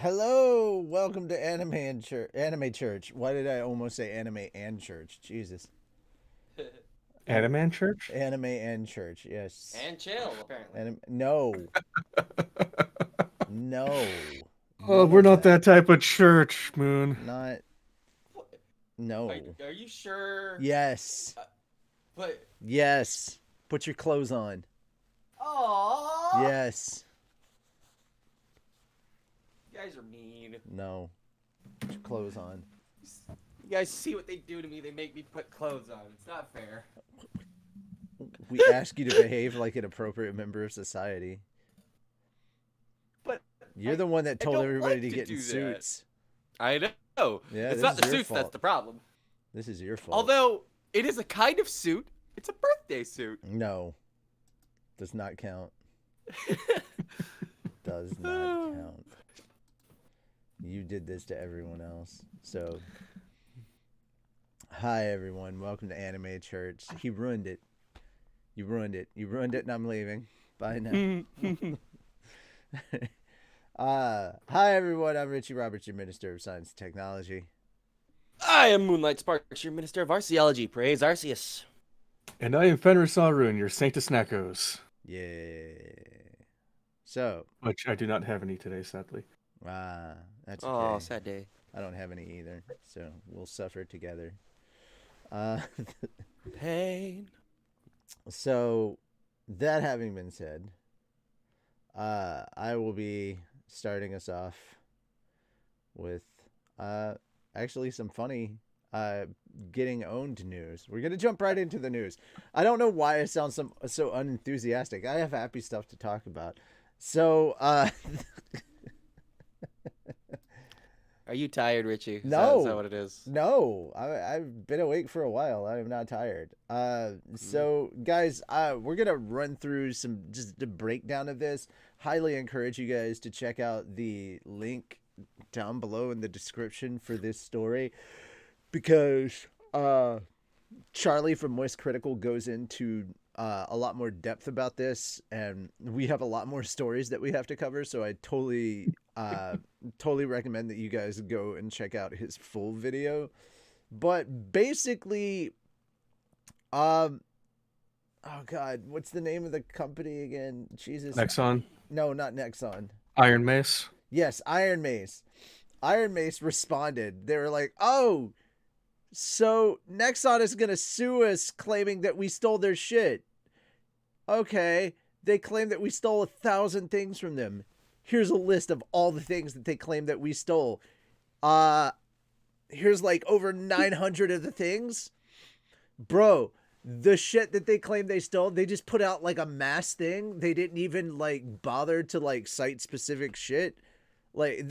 Hello, welcome to Anime Church. Why did I almost say anime and church? Jesus. Animan Church? Anime and church. Yes. And chill, apparently. No. No. Oh, None we're of not that. that type of church, Moon. Not What? Are, no. are you sure? Yes. But Yes. Put your clothes on. oh, Yes. you guys are mean. No. Put your clothes on. You guys see what they do to me? They make me put clothes on. It's not fair. We ask you to behave like an appropriate member of society. But You're the one that told don't everybody like to to get in do that. suits. I know. Yeah, It's this not is the your suits that's fault. the problem. This is your fault. Although it is a kind of suit. It's a birthday suit. No. Does not count. Does not count. You did this to everyone else. So, hi everyone. Welcome to Anime Church. He ruined it. You ruined it. You ruined it and I'm leaving. Bye now. Hi everyone. I'm Richie Roberts, your Minister of Science and Technology. I am Moonlight Sparks, your Minister of Arceology. Praise Arceus. And I am Fenris Sarun, your Sanctus Nacos. Yeah. So, Which I do not have any today, sadly. that's okay. Oh, sad day. I don't have any either. So, we'll suffer together. Pain. So, that having been said, I will be starting us off with actually some funny getting owned news. We're gonna jump right into the news. I don't know why I sound so unenthusiastic. I have happy stuff to talk about. So, Are you tired, Richie? No. Is that what it is? No, I've been awake for a while. I am not tired. So guys, we're gonna run through just a breakdown of this. Highly encourage you guys to check out the link down below in the description for this story, because Charlie from Moist Critical goes into a lot more depth about this, and we have a lot more stories that we have to cover. So I totally recommend that you guys go and check out his full video. But basically, oh god, what's the name of the company again? Jesus. Nexon, No, not Nexon. Iron Mace. Yes, Iron Mace. Iron Mace responded. They were like, "Oh, so Nexon is gonna sue us, claiming that we stole their shit." Okay, they claim that we stole 1,000 things from them. Here's a list of all the things that they claim that we stole. Here's like over 900 of the things. Bro, the shit that they claim they stole, they just put out like a mass thing. They didn't even like bother to like cite specific shit. Like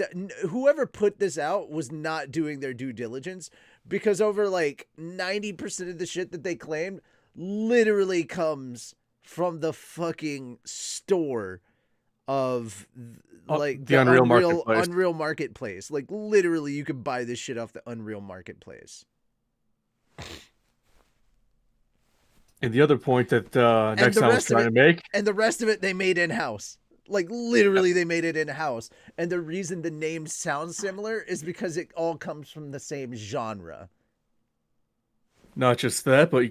whoever put this out was not doing their due diligence, because over like 90% of the shit that they claimed literally comes from the fucking store of like the Unreal Marketplace. Unreal Marketplace. Like literally you could buy this shit off the Unreal Marketplace. And the other point that Nexon was trying to make. And the rest of it they made in-house. Like literally they made it in-house. And the reason the names sound similar is because it all comes from the same genre. Not just that, but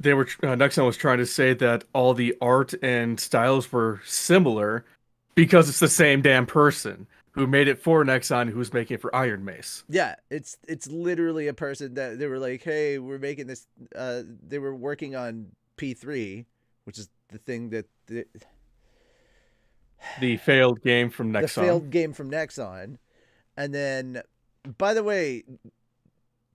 Nexon was trying to say that all the art and styles were similar because it's the same damn person who made it for Nexon, who's making it for Iron Mace. Yeah, it's literally a person that they were like, "Hey, we're making this." They were working on P3, which is the thing that the failed game from Nexon. The failed game from Nexon, and then, by the way,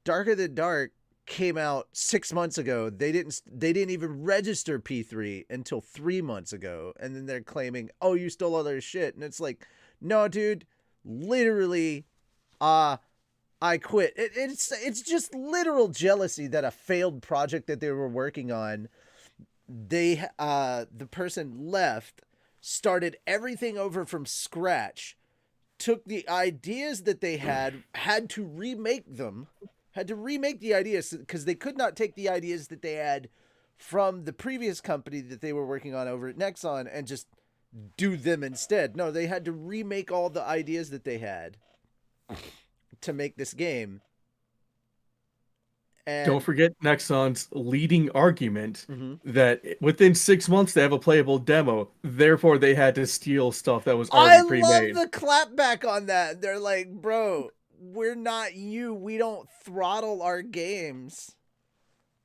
Darker Than Dark came out 6 months ago. They didn't even register P3 until 3 months ago, and then they're claiming, "Oh, you stole all their shit," and it's like, no, dude, literally, I quit. It's just literal jealousy that a failed project that they were working on, the person left, started everything over from scratch, took the ideas that they had to remake them. Had to remake the ideas because they could not take the ideas that they had from the previous company that they were working on over at Nexon and just do them instead. No, they had to remake all the ideas that they had to make this game. Don't And forget Nexon's leading argument Mhm. that within 6 months they have a playable demo. Therefore, they had to steal stuff that was I already love pre-made. the clapback on that. They're like, bro, we're not you. We don't throttle our games.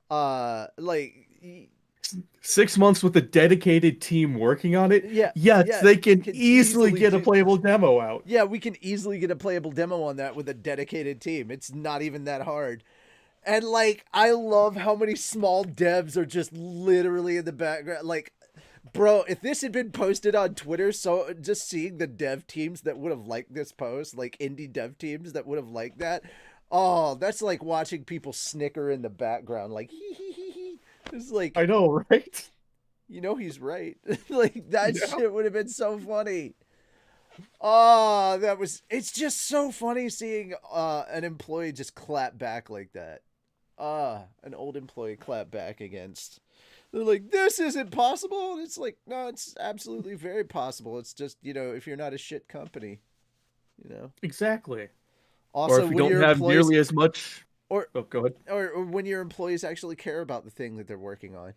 Like, 6 months with a dedicated team working on it. yeah, Yes, yeah, they can can easily get a do. playable demo out. Yeah, we can easily get a playable demo on that with a dedicated team. It's not even that hard. And like, I love how many small devs are just literally in the background. Like, bro, if this had been posted on Twitter, so just seeing the dev teams that would have liked this post, like indie dev teams that would have liked that, oh, that's like watching people snicker in the background, like hee hee hee hee. It's like, I know, right? you know, he's right. Like that Yeah. shit would have been so funny. Oh, it's just so funny seeing an employee just clap back like that. An old employee clap back against. They're like, this isn't possible. And it's like, no, it's absolutely very possible. It's just, you know, if you're not a shit company, you know. Exactly. Also, Or if you don't have nearly as much. or go ahead. or when your employees actually care about the thing that they're working on,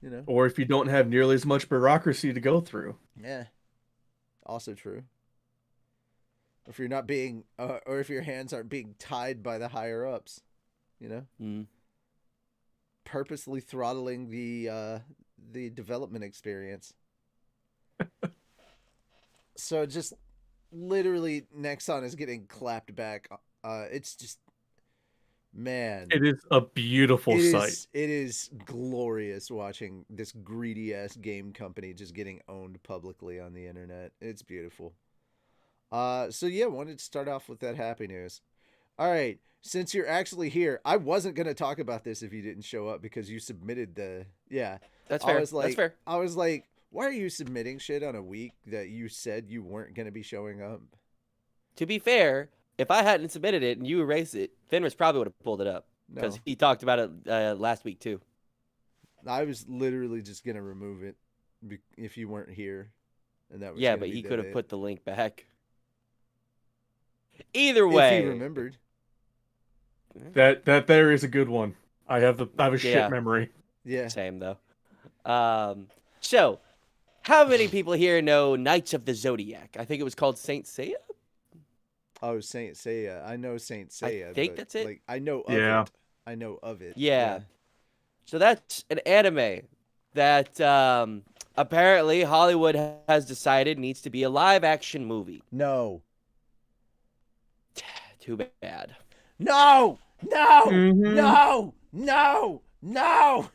you know. Or if you don't have nearly as much bureaucracy to go through. Yeah. Also true. If you're not being, or if your hands aren't being tied by the higher ups, you know. Mm. Purposely throttling the development experience. So just literally Nexon is getting clapped back. It's just, man, It is a beautiful sight. it is glorious watching this greedy ass game company just getting owned publicly on the internet. It's beautiful. So yeah, wanted to start off with that happy news. All right, since you're actually here, I wasn't gonna talk about this if you didn't show up because you submitted the That's fair. That's fair. I was like, why are you submitting shit on a week that you said you weren't gonna be showing up? To be fair, if I hadn't submitted it and you erased it, Fenris probably would have pulled it up No, because he talked about it last week too. I was literally just gonna remove it if you weren't here, and that was Yeah, gonna but be he that could have it. put the link back. Either If way, he remembered. That there is a good one. I have a Yeah. shit memory. Yeah. Same though. So, how many people here know Knights of the Zodiac? I think it was called Saint Seiya. Oh, Saint Seiya. I know Saint Seiya. think but, that's it. Like, I know of Yeah. it. I know of it. Yeah. So that's an anime that apparently Hollywood has decided needs to be a live action movie. No. Too bad. No. No. Mhm. No. No. No.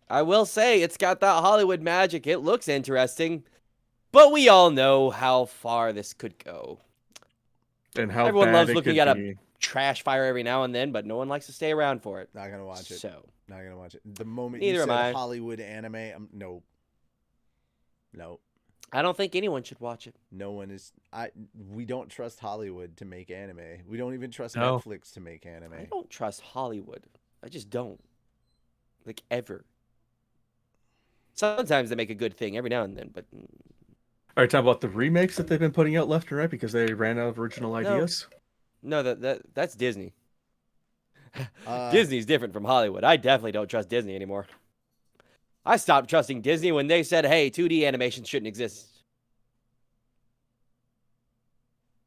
I will say it's got that Hollywood magic. It looks interesting, but we all know how far this could go. And how Everyone bad loves it looking could at be. a trash fire every now and then, but no one likes to stay around for it. Not gonna watch it. So, Not gonna watch it. The moment Neither you am said I. Hollywood anime, no. No. I don't think anyone should watch it. No one is. We don't trust Hollywood to make anime. We don't even trust No. Netflix to make anime. I don't trust Hollywood. I just don't. Like, ever. Sometimes they make a good thing every now and then, but All right, talk about the remakes that they've been putting out left and right because they ran out of original ideas. no, that's Disney. Uh, Disney's different from Hollywood. I definitely don't trust Disney anymore. I stopped trusting Disney when they said, hey, 2D animation shouldn't exist.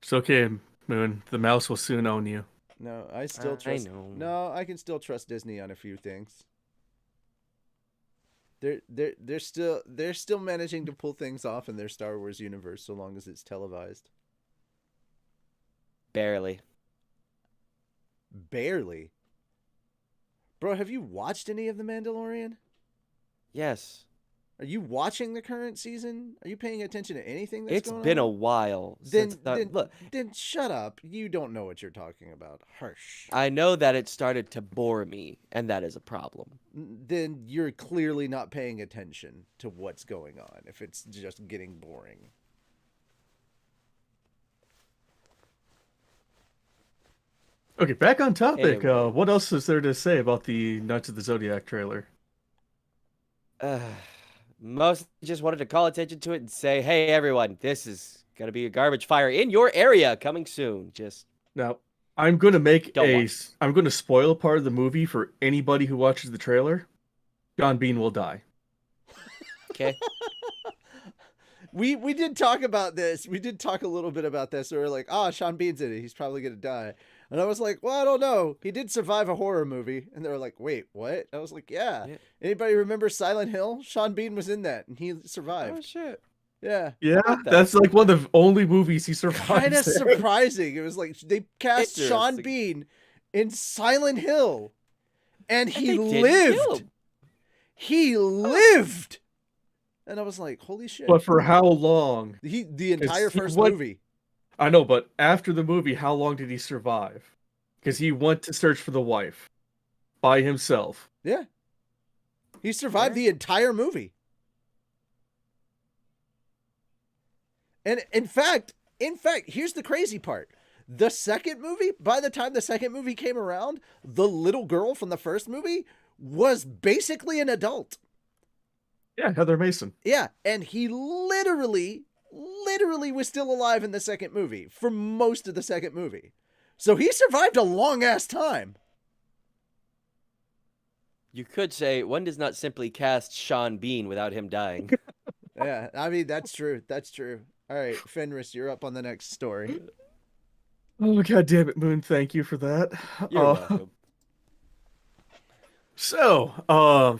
It's okay, Moon. The mouse will soon own you. No, I still I trust. know. No, I can still trust Disney on a few things. They're still managing to pull things off in their Star Wars universe so long as it's televised. Barely. Barely. Bro, have you watched any of The Mandalorian? Yes. Are you watching the current season? Are you paying attention to anything that's It's going been on? a while Then, since then, look, then shut up. You don't know what you're talking about. Harsh. I know that it started to bore me, and that is a problem. Then you're clearly not paying attention to what's going on if it's just getting boring. Okay, back on topic. Anyway. What else is there to say about the Knights of the Zodiac trailer? Mostly just wanted to call attention to it and say, hey, everyone, this is going to be a garbage fire in your area coming soon. Just Now, I'm going to make Don't a. watch. I'm going to spoil part of the movie for anybody who watches the trailer. John Bean will die. okay. We did talk about this. We did talk a little bit about this. We were like, oh, Sean Bean's in it. He's probably going to die. And I was like, well, I don't know. He did survive a horror movie. And they were like, wait, what? I was like, yeah. Anybody remember Silent Hill? Sean Bean was in that, and he survived. Oh, shit. Yeah. Yeah, that's like one of the only movies he survived. Kind of surprising. It was like they cast Sean Interesting. Bean in Silent Hill, and he they didn't kill lived. him. He lived. And I was like, holy shit. But for how long? The entire first what- movie. I know, but after the movie, how long did he survive? Because he went to search for the wife by himself. Yeah. He survived the entire movie. And in fact, here's the crazy part. The second movie, by the time the second movie came around, the little girl from the first movie was basically an adult. Yeah, Heather Mason. Yeah, and he literally was still alive in the second movie for most of the second movie. So he survived a long ass time. You could say one does not simply cast Sean Bean without him dying. Yeah, I mean, that's true. That's true. All right, Fenris, you're up on the next story. Oh, god damn it, Moon. Thank you for that. You're welcome. So,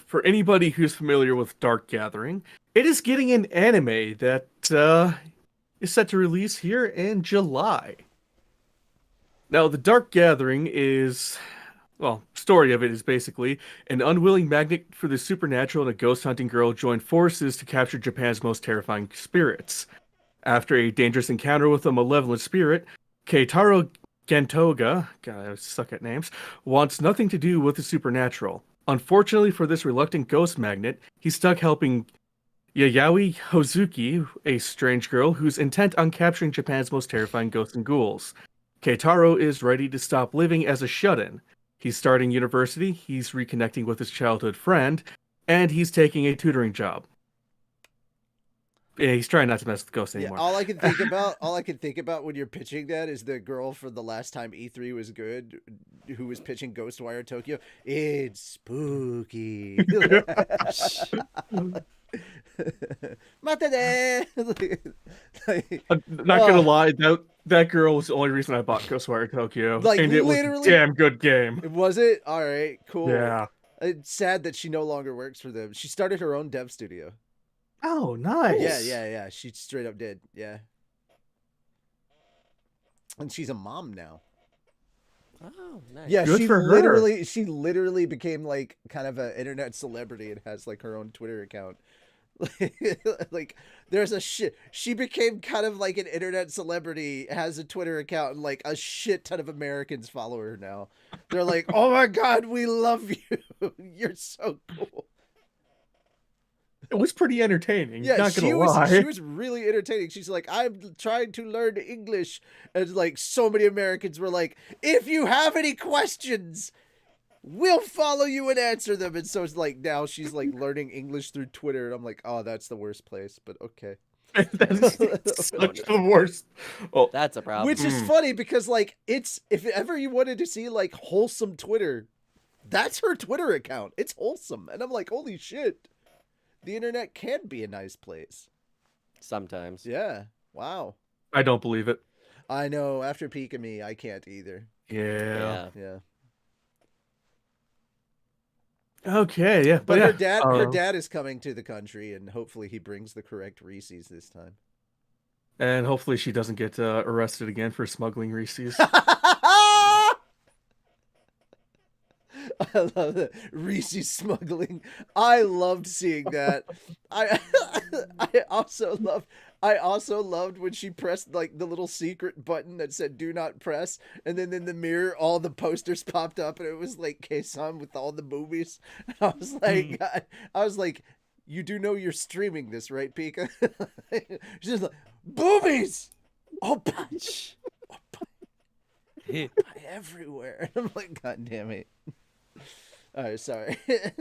for anybody who's familiar with Dark Gathering, it is getting an anime that is set to release here in July. Now, the Dark Gathering is, well, story of it is basically an unwilling magnet for the supernatural and a ghost hunting girl join forces to capture Japan's most terrifying spirits. After a dangerous encounter with a malevolent spirit, Keitaro Gentoga, God, I suck at names, wants nothing to do with the supernatural. Unfortunately for this reluctant ghost magnet, he's stuck helping Yayoi Hozuki, a strange girl who's intent on capturing Japan's most terrifying ghosts and ghouls. Keitaro is ready to stop living as a shut-in. He's starting university, he's reconnecting with his childhood friend, and he's taking a tutoring job. Yeah, he's trying not to mess with ghosts anymore. Yeah, all I can think about when you're pitching that is the girl for the last time E3 was good, who was pitching Ghostwire Tokyo. It's spooky. Matane! I'm not gonna lie, that girl was the only reason I bought Ghostwire Tokyo. Like, and it was literally- a damn good game. Was it? All right, cool. Yeah. It's sad that she no longer works for them. She started her own dev studio. Oh, nice. Yeah. She straight up did. Yeah. And she's a mom now. Oh, nice. Yeah, Good she for her. she literally became like kind of an internet celebrity and has like her own Twitter account. Like there's a shit. She became kind of like an internet celebrity, has a Twitter account, and like a shit ton of Americans follow her now. They're like, "Oh my god, we love you. You're so cool." It was pretty entertaining. Yeah, not gonna she lie. was really entertaining. She's like, I'm trying to learn English, and like so many Americans were like, if you have any questions, we'll follow you and answer them. And so it's like now she's like learning English through Twitter, and I'm like, oh, that's the worst place, but okay. That is such the worst. Oh, That's a problem. Which is funny because like it's if ever you wanted to see like wholesome Twitter, that's her Twitter account. It's wholesome, and I'm like, holy shit. The internet can be a nice place. Sometimes. Yeah. Wow. I don't believe it. I know. After Peek of Me, I can't either. Yeah. Yeah. Yeah. Okay. Yeah. But yeah. her dad is coming to the country, and hopefully he brings the correct Reese's this time. And hopefully she doesn't get arrested again for smuggling Reese's. I love that Reese's smuggling. I loved seeing that. I also loved when she pressed like the little secret button that said "Do not press," and then in the mirror all the posters popped up, and it was like K-san with all the movies. And I was like, I was like, you do know you're streaming this, right, Pika? She's just like, boobies, oh punch, everywhere. And I'm like, God damn it. Oh, sorry.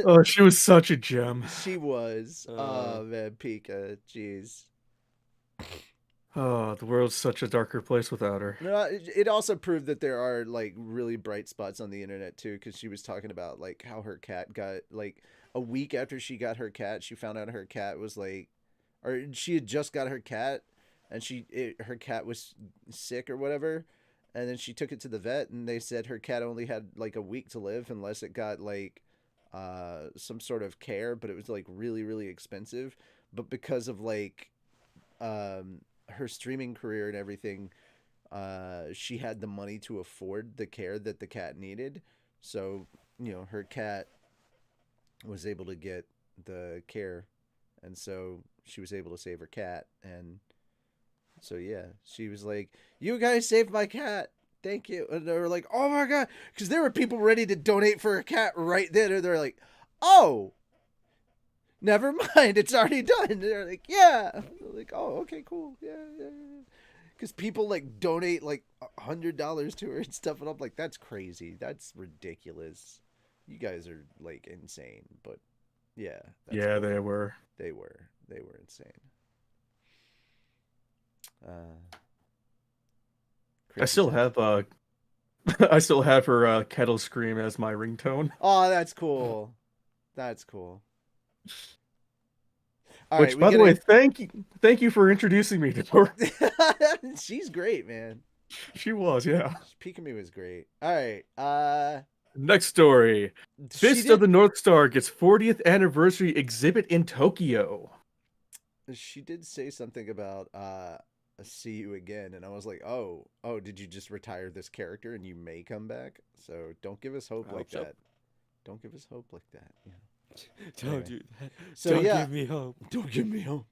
Oh, she was such a gem. She was. Uh. Oh man, Pika. Jeez. Oh, the world's such a darker place without her. No, it also proved that there are like really bright spots on the internet too, because she was talking about like how her cat got like a week after she got her cat, she found out her cat was like, or she had just got her cat, and her cat was sick or whatever, and then she took it to the vet, and they said her cat only had like a week to live unless it got like some sort of care, but it was like really really expensive, but because of like her streaming career and everything, she had the money to afford the care that the cat needed. So, her cat was able to get the care. And so she was able to save her cat. And so, yeah, she was like, "You guys saved my cat. Thank you." And they were like, "Oh my God." Because there were people ready to donate for a cat right then. And they're like, "Oh, never mind. It's already done." And they're like, "Yeah." They're like, "Oh, okay, cool. Yeah, yeah, yeah." Because people like donate like $100 to her and stuff, and I'm like, that's crazy. That's ridiculous. You guys are like insane. But yeah, that's Yeah, cool. they were. They were insane. I still Times. have I still have her kettle scream as my ringtone. Oh, that's cool. That's cool. All right, Which, we by the get way, thank you for introducing me to her. She's great, man. She was, yeah. Pikami was great. All right, Next story. she Fist of the did. North Star gets 40th anniversary exhibit in Tokyo. She did say something about see you again, and I was like, oh, did you just retire this character and you may come back? So don't give us hope I like hope so. that. Don't give us hope like that. Don't Anyway. do that. So Don't yeah, give me hope. don't give me hope.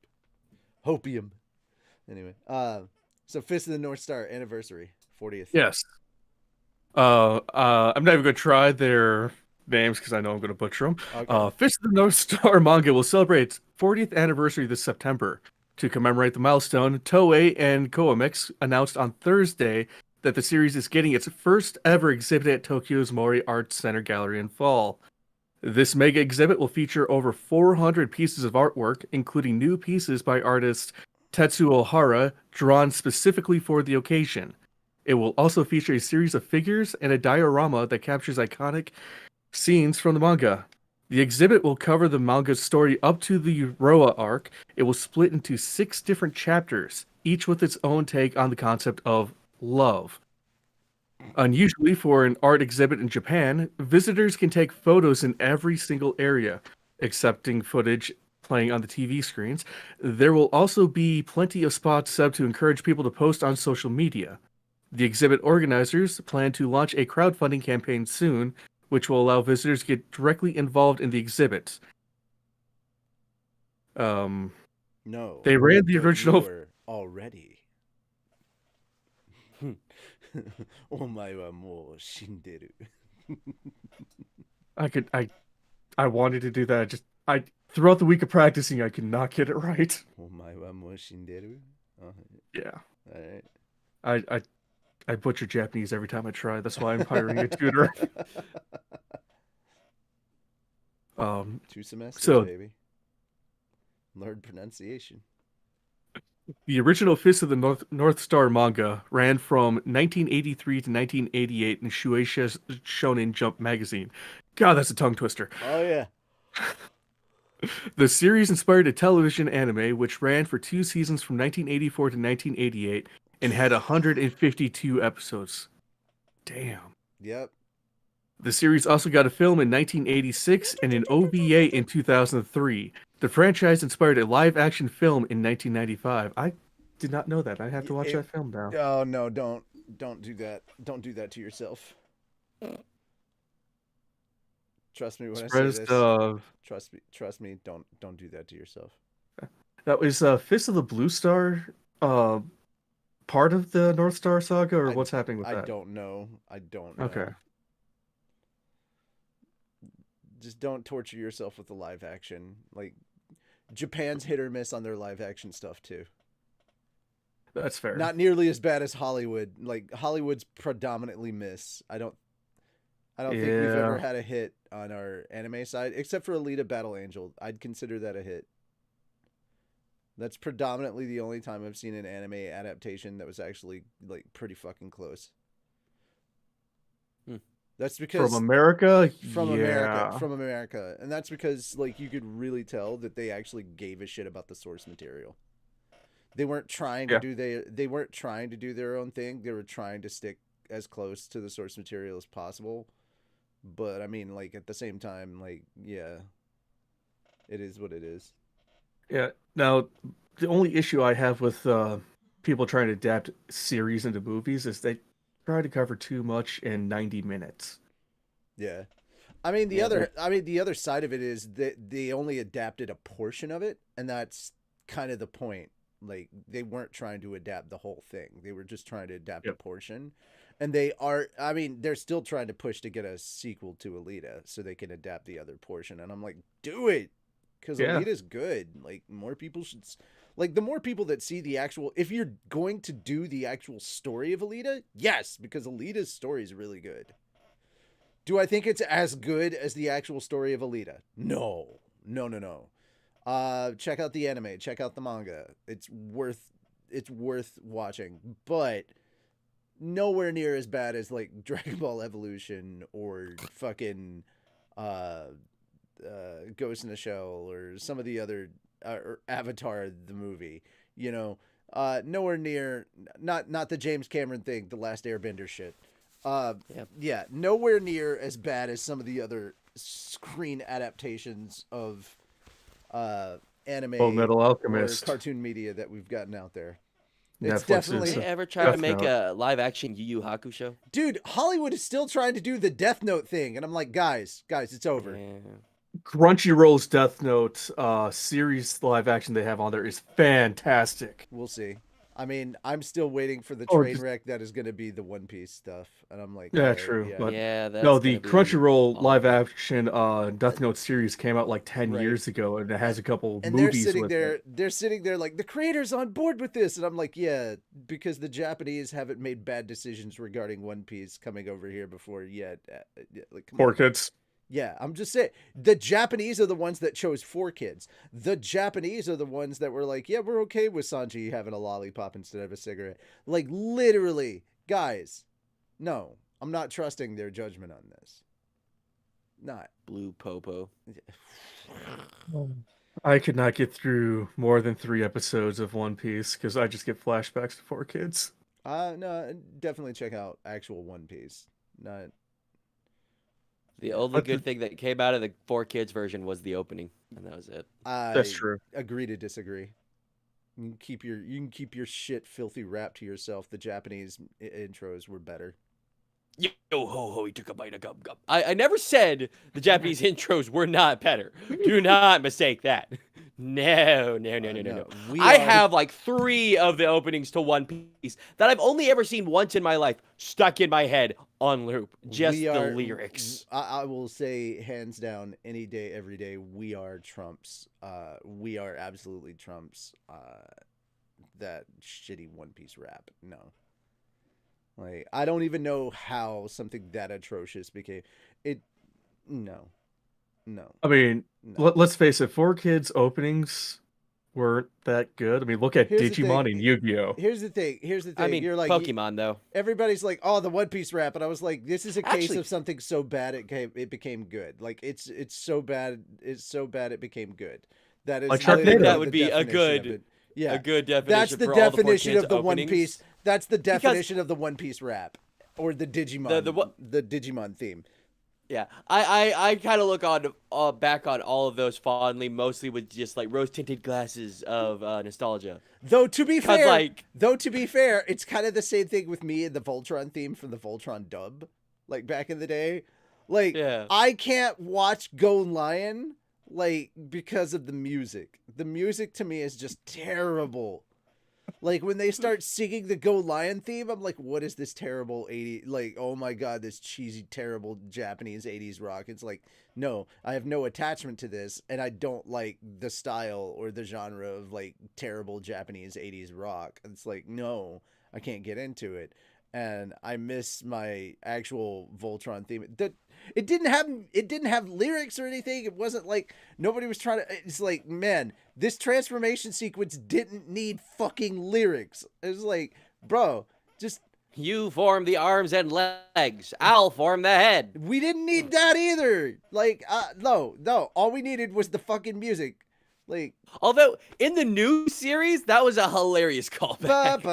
Hopium. Anyway, so Fist of the North Star anniversary, 40th. Yes. I'm not even gonna try their names because I know I'm gonna butcher them. Okay. Fist of the North Star manga will celebrate its 40th anniversary this September. To commemorate the milestone, Toei and Comics announced on Thursday that the series is getting its first ever exhibit at Tokyo's Mori Arts Center Gallery in fall. This mega exhibit will feature over 400 pieces of artwork, including new pieces by artist Tetsuo Hara, drawn specifically for the occasion. It will also feature a series of figures and a diorama that captures iconic scenes from the manga. The exhibit will cover the manga's story up to the Roa arc. It will split into 6 different chapters, each with its own take on the concept of love. Unusually for an art exhibit in Japan, visitors can take photos in every single area, excepting footage playing on the TV screens. There will also be plenty of spots set up to encourage people to post on social media. The exhibit organizers plan to launch a crowdfunding campaign soon, which will allow visitors to get directly involved in the exhibits. No. They ran the but original. You were already. お前はもう死んでる. I wanted to do that. Throughout the week of practicing, I could not get it right. お前はもう死んでる? Yeah. All right. I butcher Japanese every time I try. That's why I'm hiring a tutor. 2 semesters, so baby. Learn pronunciation. the original Fist of the North Star manga ran from 1983 to 1988 in Shueisha Shonen Jump magazine. God, that's a tongue twister. Oh yeah. The series inspired a television anime which ran for 2 seasons from 1984 to 1988 and had 152 episodes. Damn. Yep. The series also got a film in 1986 and an OVA in 2003. The franchise inspired a live-action film in 1995. I did not know that. I have to watch that film now. Oh no, don't do that. Don't do that to yourself. Trust me when I say this. Trust me. Don't do that to yourself. That was Fist of the Blue Star part of the North Star saga, or what's happening with that? I don't know. Okay. Just don't torture yourself with the live action. Like, Japan's hit or miss on their live action stuff too. That's fair. Not nearly as bad as Hollywood. Like, Hollywood's predominantly miss. I I don't think we've ever Yeah. had a hit on our anime side, except for Alita Battle Angel. I'd consider that a hit. That's predominantly the only time I've seen an anime adaptation that was actually like pretty fucking close. Hmm. That's From because America, from America, yeah. from America, and that's because like you could really tell that they actually gave a shit about the source material. They weren't trying to Yeah. do they weren't trying to do their own thing. They were trying to stick as close to the source material as possible. But I mean, like at the same time, like yeah, it is what it is. Yeah. Now, the only issue I have with people trying to adapt series into movies is they try to cover too much in 90 minutes. Yeah. I mean Yeah, they're the other side of it is that they only adapted a portion of it, and that's kind of the point. Like they weren't trying to adapt the whole thing. They were just trying to adapt a Yep. portion. And they are I mean, they're still trying to push to get a sequel to Alita so they can adapt the other portion. And I'm like, "Do it." Cuz Yeah. Alita's good. Like more people should like the more people that see the actual if you're going to do the actual story of Alita, yes, because Alita's story is really good. Do I think it's as good as the actual story of Alita? No. No, no, no. Check out the anime, check out the manga. It's worth watching, but nowhere near as bad as like Dragon Ball Evolution or fucking uh Ghost in the Shell or some of the other or Avatar the movie, you know. Nowhere near not the James Cameron thing, the last Airbender shit. yeah. Yeah, nowhere near as bad as some of the other screen adaptations of Full anime Metal or Alchemist, cartoon media that we've gotten out there. It's Netflix's They definitely, ever try to Death make Note. a live action Yu Yu Hakusho? dude. Hollywood is still trying to do the Death Note thing, and I'm like, guys, it's over. Yeah. Crunchyroll's Death Note series live action they have on there is fantastic. We'll see. I mean, I'm still waiting for the Or train just wreck that is going to be the One Piece stuff, and I'm like, all yeah, right, true. yeah, But Yeah, no, that's the gonna be Crunchyroll live awful. action Death Note series came out like 10 right. years ago and it has a couple And movies with it. they're sitting there like the creators on board with this, and I'm like, yeah, because the Japanese haven't made bad decisions regarding One Piece coming over here before yet. Like, come Poor on. kids. Yeah, I'm just saying the Japanese are the ones that chose 4 kids. The Japanese are the ones that were like, yeah, we're okay with Sanji having a lollipop instead of a cigarette. Like literally, guys, no, I'm not trusting their judgment on this. Not. Blue Popo. I could not get through more than 3 episodes of One Piece because I just get flashbacks to 4 kids. No, definitely check out actual One Piece. Not. The Yeah. only But good thing that came out of the 4 Kids version was the opening, and that was it. that's I true. agree to disagree. You can keep your shit filthy rap to yourself. The Japanese intros were better. Yo ho ho, he took a bite of gum gum. I never said the Japanese intros were not better. Do not mistake that. No. We I are have like 3 of the openings to One Piece that I've only ever seen once in my life, stuck in my head on loop. Just we the are lyrics. I will say hands down, any day, every day, we are trumps. We are absolutely trumps. That shitty One Piece rap. No. Like I don't even know how something that atrocious became it. No, no, I mean, no. let's face it, 4 kids openings weren't that good. I mean, look at Here's the thing. Digimon and Yu-Gi-Oh! Here's the thing. Here's the thing. I mean, You're like Pokemon though. everybody's like, oh, the One Piece rap, and I was like, this is a case Actually- of something so bad it became good. Like it's so bad it became good. That is Like I think literally that Sharknado. would the be a definition of good it. Yeah, a good definition that's the for all definition the 4 of the Kids One openings. Piece. That's the Because definition of the One Piece rap, or the Digimon, the Digimon theme. Yeah, I kind of look on back on all of those fondly, mostly with just like rose tinted glasses of nostalgia. Though to be 'Cause, fair, like- it's kind of the same thing with me and the Voltron theme from the Voltron dub, like back in the day. Like Yeah. I can't watch Go Lion like because of the music. The music to me is just terrible. Like when they start singing the Go Lion theme, I'm like, what is this terrible 80 like, oh my god, this cheesy, terrible Japanese 80s rock. It's like, no, I have no attachment to this, and I don't like the style or the genre of like terrible Japanese 80s rock. It's like, no, I can't get into it. and I miss my actual Voltron theme. That it didn't have lyrics or anything. It wasn't like nobody was trying to. It's like, man, this transformation sequence didn't need fucking lyrics. It was like, bro, just. You form the arms and legs. I'll form the head. We didn't need that either. Like, no. All we needed was the fucking music. Like, although in the new series, that was a hilarious callback.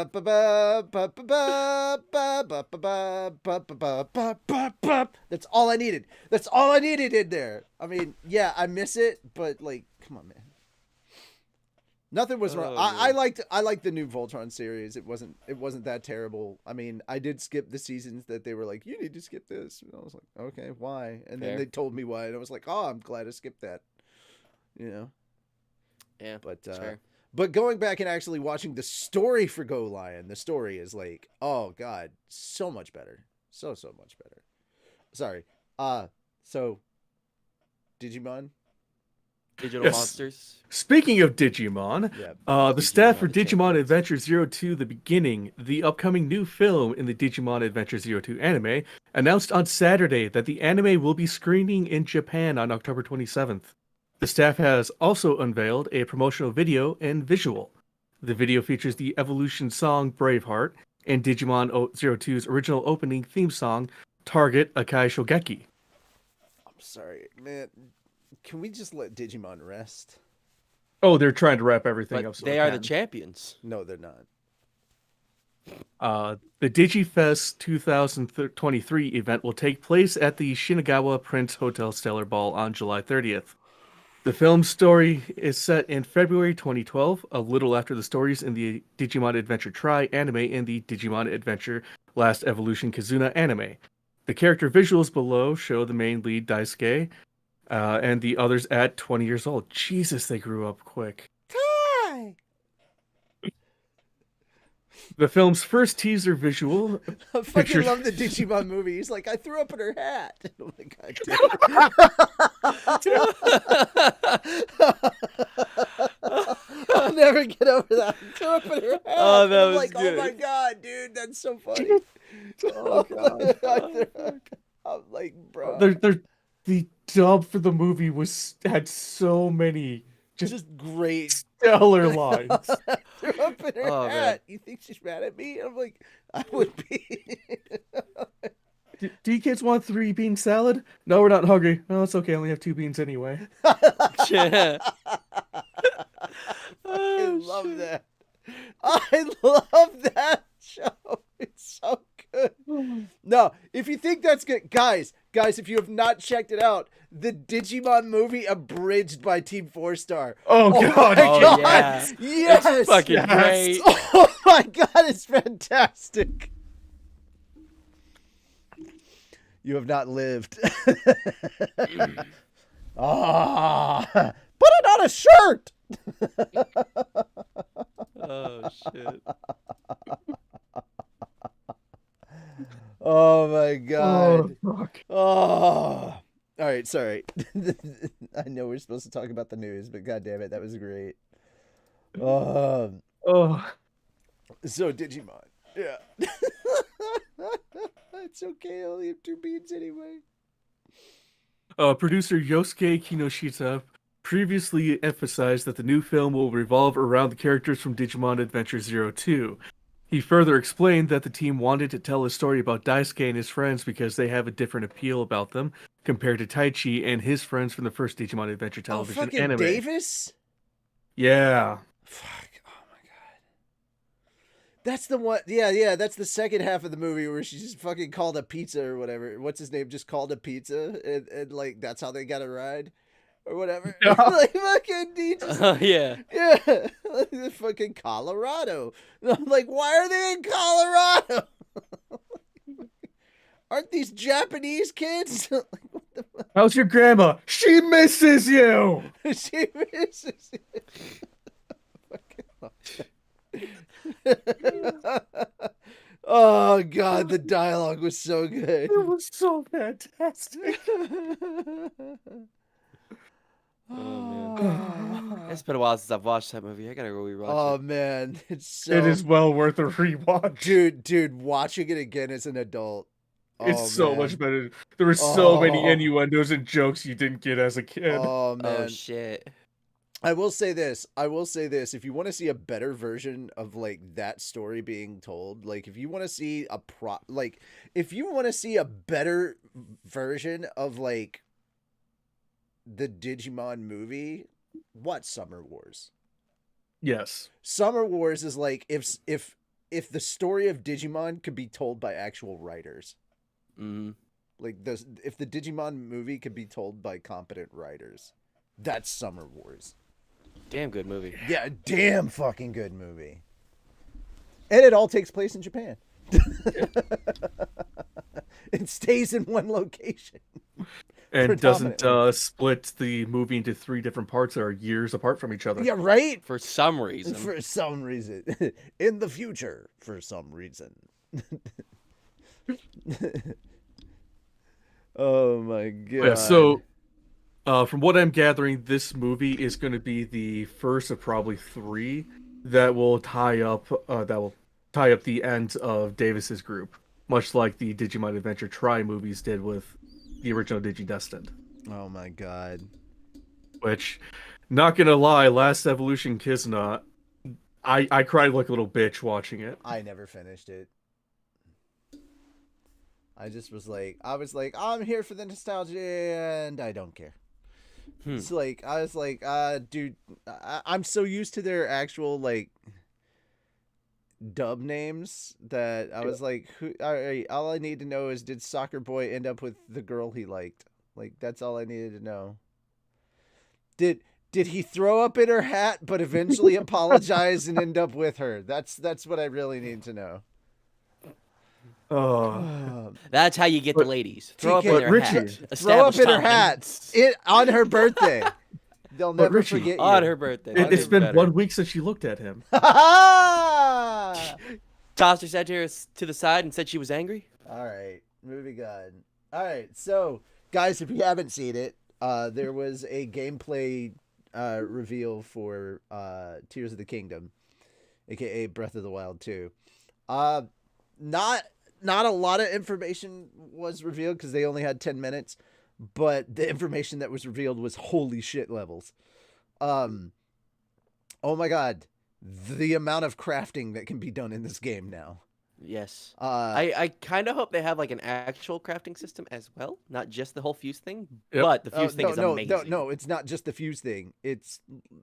That's all I needed. That's all I needed in there. I mean, yeah, I miss it, but like, come on, man. Nothing was wrong. I liked the new Voltron series. It wasn't that terrible. I mean, I did skip the seasons that they were like, you need to skip this. And I was like, okay, why? And then they told me why, and I was like, oh, I'm glad I skipped that. You know. Yeah, but sure. But going back and actually watching the story for Go Lion, the story is like, oh god, so much better, so much better. Sorry, so Digimon, Digital monsters. Speaking of Digimon, the staff for Digimon Adventure 02: The Beginning, the upcoming new film in the Digimon Adventure 02 anime, announced on Saturday that the anime will be screening in Japan on October 27th. The staff has also unveiled a promotional video and visual. The video features the Evolution song Braveheart and Digimon 02's original opening theme song, Target Akai Shogeki. I'm sorry, man. Can we just let Digimon rest? Oh, they're trying to wrap everything up. So they are the champions. No, they're not. The DigiFest 2023 event will take place at the Shinagawa Prince Hotel Stellar Ball on July 30th. The film's story is set in February 2012, a little after the stories in the Digimon Adventure Tri anime and the Digimon Adventure Last Evolution Kizuna anime. The character visuals below show the main lead Daisuke and the others at 20 years old. Jesus, they grew up quick. Hi! The film's first teaser visual. I fucking love the Digimon movie. He's like, I threw up in her hat. Oh my god, I'll never get over that. I threw up in her hat. Oh, that was like, good. Oh my god, dude, that's so funny. Oh god. I'm like, bro. The dub for the movie had so many just great stellar lines. Threw up in her hat. Man. You think she's mad at me? I'm like, I would be. Do you kids want 3 bean salad? No, we're not hungry. No, it's okay. I only have 2 beans anyway. I love that. I love that show. It's so good. No, if you think that's good, guys, if you have not checked it out, the Digimon movie abridged by Team 4-Star. Oh god. Oh yeah. Yes. It's fucking great. Oh my god, it's fantastic. You have not lived. Ah, put it on a shirt. Oh shit. Oh my god. Oh, fuck. Oh. All right, sorry. I know we're supposed to talk about the news, but god damn it, that was great. Oh. So Digimon. Yeah. It's okay, I only have 2 beans anyway. Producer Yosuke Kinoshita previously emphasized that the new film will revolve around the characters from Digimon Adventure 02. He further explained that the team wanted to tell a story about Daisuke and his friends because they have a different appeal about them compared to Taichi and his friends from the first Digimon Adventure television anime. Davis? Yeah. Fuck. Oh my god. That's the one. Yeah. That's the second half of the movie where she just fucking called a pizza or whatever. What's his name? Just called a pizza, and like that's how they got a ride. Or whatever. Yeah. Like fucking he just, Yeah. Yeah. Like, fucking Colorado. I'm like, why are they in Colorado? Aren't these Japanese kids? Like, what the fuck? How's your grandma? She misses you. She misses Oh god, the dialogue was so good. It was so fantastic. Oh man, it's been a while since I've watched that movie. I gotta go rewatch Oh it. man, it's It so is well worth a rewatch. dude, watching it again as an adult. It's Oh so much man. better. There were so many Oh. innuendos and jokes you didn't get as a kid. Oh Oh man. shit. I will say this. If you want to see a better version of like that story being told, like if you want to see if you want to see a better version of like the Digimon movie, watch Summer Wars. Yes. Summer Wars is like if the story of Digimon could be told by actual writers. Mm-hmm. Like if the Digimon movie could be told by competent writers. That's Summer Wars. Damn good movie. Yeah, damn fucking good movie. And it all takes place in Japan. It stays in one location. And doesn't Predominantly. split the movie into 3 different parts that are years apart from each other. Yeah, right? For some reason. For some reason. In the future, for some reason. Oh my god. Yeah, so from what I'm gathering, this movie is going to be the first of probably 3 that will tie up the end of Davis's group, much like the Digimon Adventure Tri movies did with the original Digidestined. Oh my god. Which, not gonna lie, Last Evolution Kizuna, I cried like a little bitch watching it. I never finished it. I was like, I'm here for the nostalgia and I don't care. It's like, I was like, dude, I'm so used to their actual, like, dub names that I was like, all I need to know is did Soccer Boy end up with the girl he liked? Like, that's all I needed to know. Did he throw up in her hat but eventually apologize and end up with her? That's what I really need to know. That's how you get the ladies. Throw up in their Richie, hat. Throw up Establish in her dominance. hat on her birthday. They'll never Richie, forget you. On her birthday. It's been 1 week since she looked at him. Tossed her said to the side and said she was angry. All right, moving on. All right, so guys, if you haven't seen it, there was a gameplay reveal for Tears of the Kingdom, aka Breath of the Wild 2. Not a lot of information was revealed because they only had 10 minutes, but the information that was revealed was holy shit levels. Oh my god, the amount of crafting that can be done in this game now. Yes. I kind of hope they have like an actual crafting system as well, not just the whole fuse thing. Yep. But the fuse thing is amazing. No, it's not just the fuse thing. It's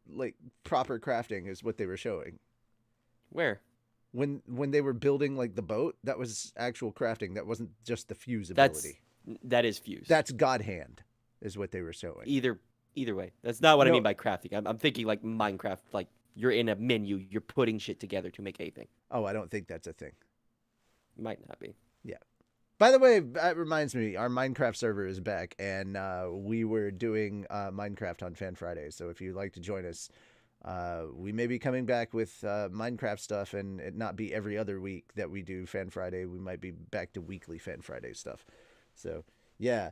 like proper crafting is what they were showing. Where? When they were building like the boat, that was actual crafting. That wasn't just the fuse ability. That is fuse. That's God hand, is what they were showing. Either way. That's not what I No. mean by crafting. I'm thinking like Minecraft, like you're in a menu, you're putting shit together to make anything. Oh, I don't think that's a thing. Might not be. Yeah. By the way, that reminds me, our Minecraft server is back, and we were doing Minecraft on Fan Friday. So if you'd like to join us, we may be coming back with Minecraft stuff, and it not be every other week that we do Fan Friday. We might be back to weekly Fan Friday stuff. So yeah,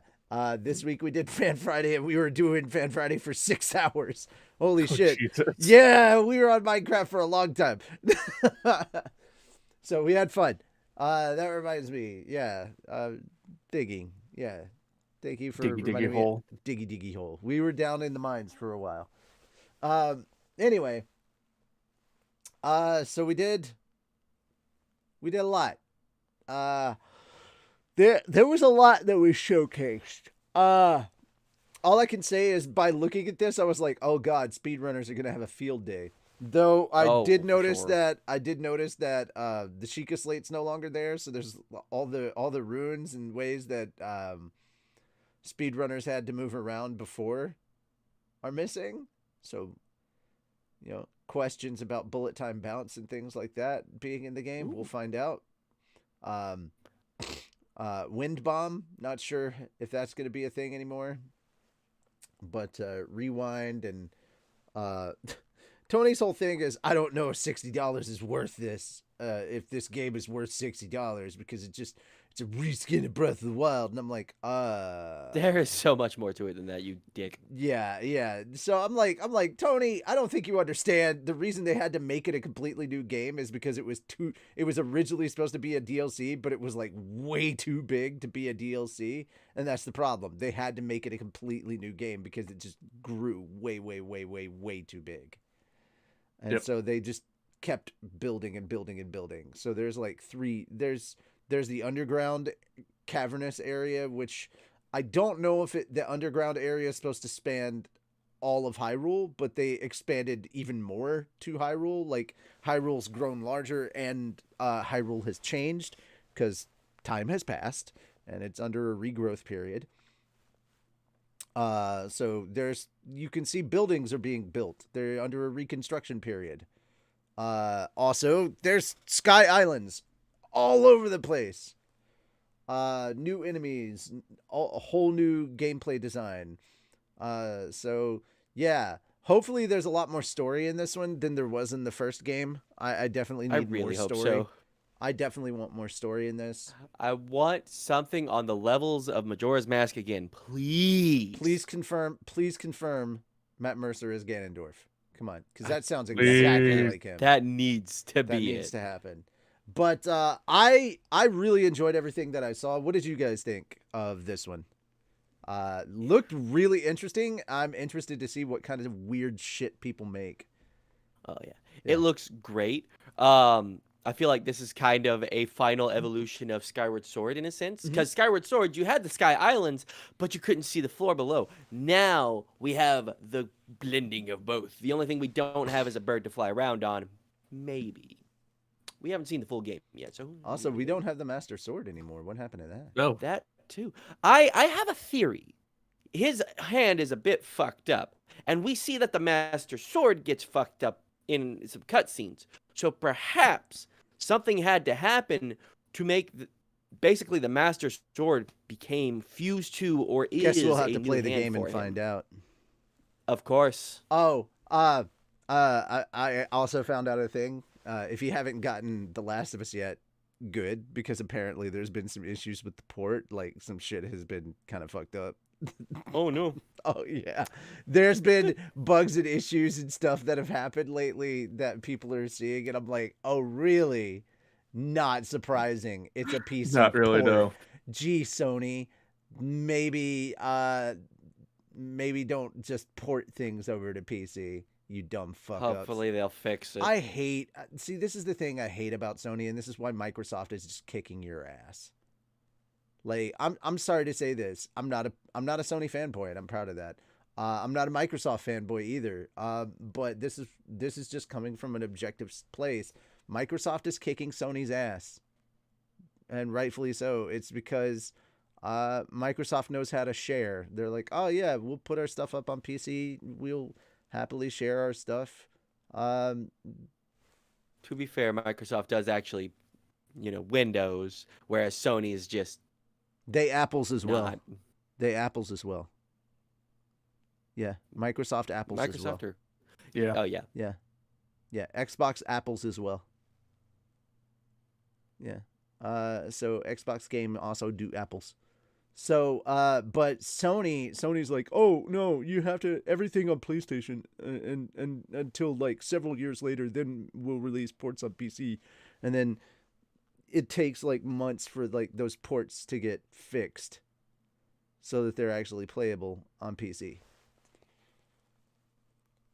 this week we did Fan Friday, and we were doing Fan Friday for 6 hours. Holy shit! Jesus. Yeah, we were on Minecraft for a long time. So we had fun. That reminds me, yeah, digging, yeah. Thank you for reminding me. Hole. Diggy hole. We were down in the mines for a while. Anyway, so we did a lot. There was a lot that was showcased. All I can say is by looking at this, I was like, oh god, speedrunners are gonna have a field day. Though I did notice that the Sheikah Slate's no longer there, so there's all the runes and ways that speedrunners had to move around before are missing. So, you know, questions about bullet time bounce and things like that being in the game, we'll find out. Wind bomb, not sure if that's going to be a thing anymore. But rewind and Tony's whole thing is, I don't know if $60 is worth this. If this game is worth $60 because it's a reskin of Breath of the Wild, and I'm like, There is so much more to it than that, you dick. yeah. So I'm like, Tony, I don't think you understand. The reason they had to make it a completely new game is because it was originally supposed to be a DLC, but it was like way too big to be a DLC, and that's the problem. They had to make it a completely new game because it just grew way too big. And so they just kept building and building and building. So there's like there's the underground cavernous area, which I don't know if the underground area is supposed to span all of Hyrule, but they expanded even more to Hyrule. Like, Hyrule's grown larger, and Hyrule has changed because time has passed and it's under a regrowth period. So you can see buildings are being built. They're under a reconstruction period. Also, there's Sky Islands all over the place. New enemies, a whole new gameplay design. So yeah, hopefully there's a lot more story in this one than there was in the first game. I definitely need more story. So. I definitely want more story in this. I want something on the levels of Majora's Mask again, please. Please confirm Matt Mercer is Ganondorf. Come on, because that sounds exactly like him. That needs to That needs to happen. But I really enjoyed everything that I saw. What did you guys think of this one? Looked really interesting. I'm interested to see what kind of weird shit people make. Oh yeah. It looks great. I feel like this is kind of a final evolution of Skyward Sword in a sense. Because Skyward Sword, you had the Sky Islands, but you couldn't see the floor below. Now we have the blending of both. The only thing we don't have is a bird to fly around on. Maybe. We haven't seen the full game yet. So also, we don't have the Master Sword anymore. What happened to that? No. That too. I have a theory. His hand is a bit fucked up. And we see that the Master Sword gets fucked up in some cutscenes. So perhaps something had to happen to make basically the Master Sword became fused to or is. Guess we'll have to play the game and find out. Of course. Oh, I also found out a thing. If you haven't gotten The Last of Us yet, good, because apparently there's been some issues with the port. Like, some shit has been kind of fucked up. Oh no. Oh yeah, there's been bugs and issues and stuff that have happened lately that people are seeing, and I'm like, oh really? Not surprising. It's a PC. Not really, port. no. Gee, Sony, maybe don't just port things over to PC. You dumb fuck. Hopefully they'll fix it. See, this is the thing I hate about Sony, and this is why Microsoft is just kicking your ass. Like, I'm sorry to say this. I'm not a Sony fanboy, and I'm proud of that. I'm not a Microsoft fanboy either. But this is just coming from an objective place. Microsoft is kicking Sony's ass, and rightfully so. It's because Microsoft knows how to share. They're like, oh yeah, we'll put our stuff up on PC. We'll happily share our stuff. To be fair, Microsoft does actually, Windows, whereas Sony is just. They Apples as well. Yeah, Microsoft Apples as well. Yeah. Oh yeah. Yeah. Xbox Apples as well. Yeah. So Xbox game also do apples. So, but Sony's like, oh no, you have to everything on PlayStation, and until like several years later, then we'll release ports on PC, and then it takes like months for like those ports to get fixed, so that they're actually playable on PC.